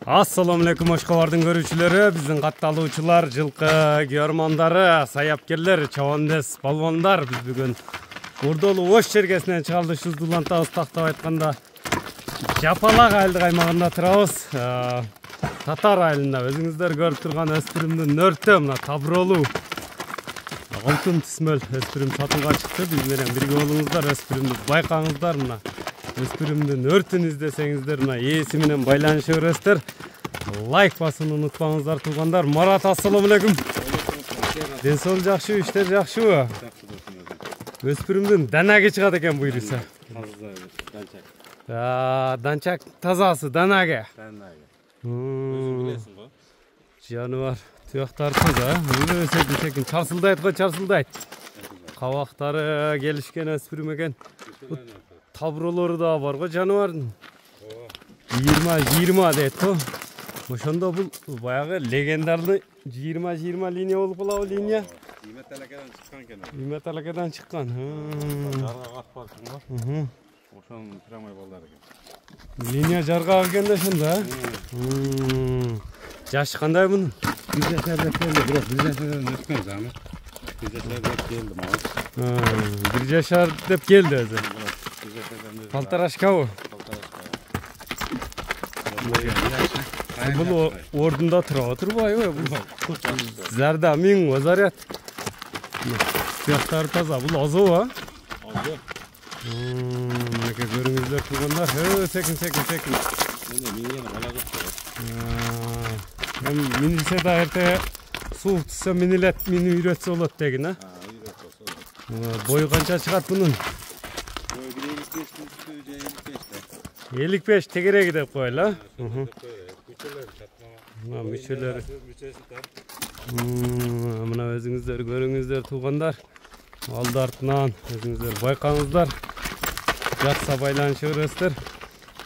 Assalamu alaikum Oshqobardын көрүүчүлөрү, биздин катталуучулар, жылкы көрмандары, саяпкерлер, чабандес, балбондар. Биз бүгүн Урдолу Ош чергесинен чыгалдышыбыз дулантабыз, тактап айтканда Жапалак айылдык аймагында турабыз. Татар айылында өзүңүздөр көрүп турган өспүрүмдүн нөртө мына табролуу алтын түсмөл өспүрүм сатууга чыкты. Биз менен бирге болуңуздар, өспүрүмдү байкаңыздар. Мына өспүрүмдүн өртүн издесеңиздер, мына ээси менен байланыша бересиздер. Лайк басууну унутпаңыздар туугандар. Марат, ассаламу алейкум. Ден соолук жакшыбы, иштер жакшыбы? Өспүрүмдүн данаги чыгат экен буйруса. Данчак тазасы, данаги. Өзүң билесиң го. Жаныбар туяктары таза, өсөк чарсылдайт го, чарсылдайт. Кабактары келишкен өспүрүм экен. Табролору да бар го жаныбардын. 20 дейт го. Ошондо бул баягы легендарлы 20 линия болуп калабы линия. Металлакадан чыккан экен. Металлакадан чыккан. Жарга катпасын го. Ошонун прямой балдары экен. Линия жарга келген да ошондо. Жашы кандай мунун? Бир жашарда келди, бирок бир жашардан өткөн замы. Бир жашарда келди мага. Бир жашар деп келди өзү. Полторашкабы? Бул ордунда туруп турбайбы? Бул зарда миң го заряд. Туяктары таза. Бул азобу? Азо. Мынакей көрүңүздөр туугандар. Секин. Мына миңден ала кетти. Минилсе да эрте суук түшсө минилет, мини үйрөтсө болот дегин, а? Бою канча чыгат мунун? 55 тегереги деп коелу, а? Мүчөлөр. Мына өзүңүздөр көрүңүздөр туугандар. Алды артынан өзүңүздөр байкаңыздар. Жакса байланыша бересиздер.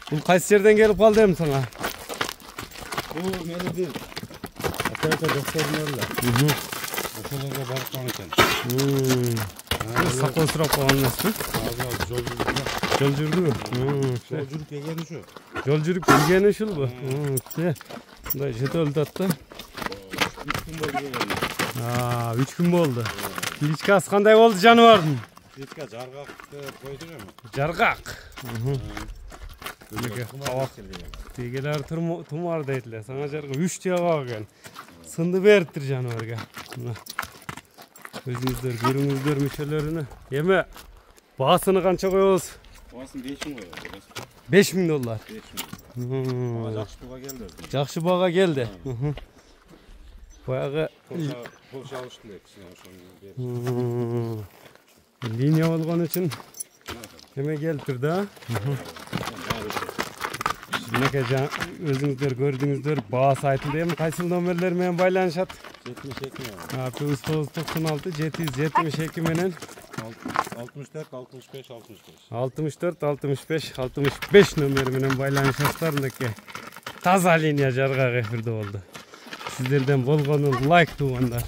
Бул кайсы жерден келип калды эми сага? Бул меники ата досторум эле. Ошолорго барып калган экен. Сакоо сурап калган эмеспи? Жол жүрдүбү? Жол жүрүп келгени ушу. Жол жүрүп келгени ушулбу? Мындай жетөлдөт да. 3 күн болду. Кличкасы кандай болду жаныбардын? Кличка жаргак деп койдук эми. Жаргак. Тегелер тумар дейтиле. Сага жарга 3 жагак экен. Сынды бериптир жаныбарга. Өзүңүздөр көрүңүздөр мүчөлөрүнү. Эми баасыны канча коебуз? Баасын 5000 коебуз. $5000. 5000. Жакшы буга келди. Жакшы бага келди. Баягы Полша алышты ошону. Линия болгон үчүн эме келиптир да. Мынакей өзүңүздөр көрдүңүздөр, баасы айтылды. Эми кайсы номерлер менен байланышат? 72 менен. Плюс 996 772 менен 64 65 64 65 65 номери менен байланышасыздар. Мынакей таза линия жаргак эфирде болду. Сиздерден болгонун лайк туугандар.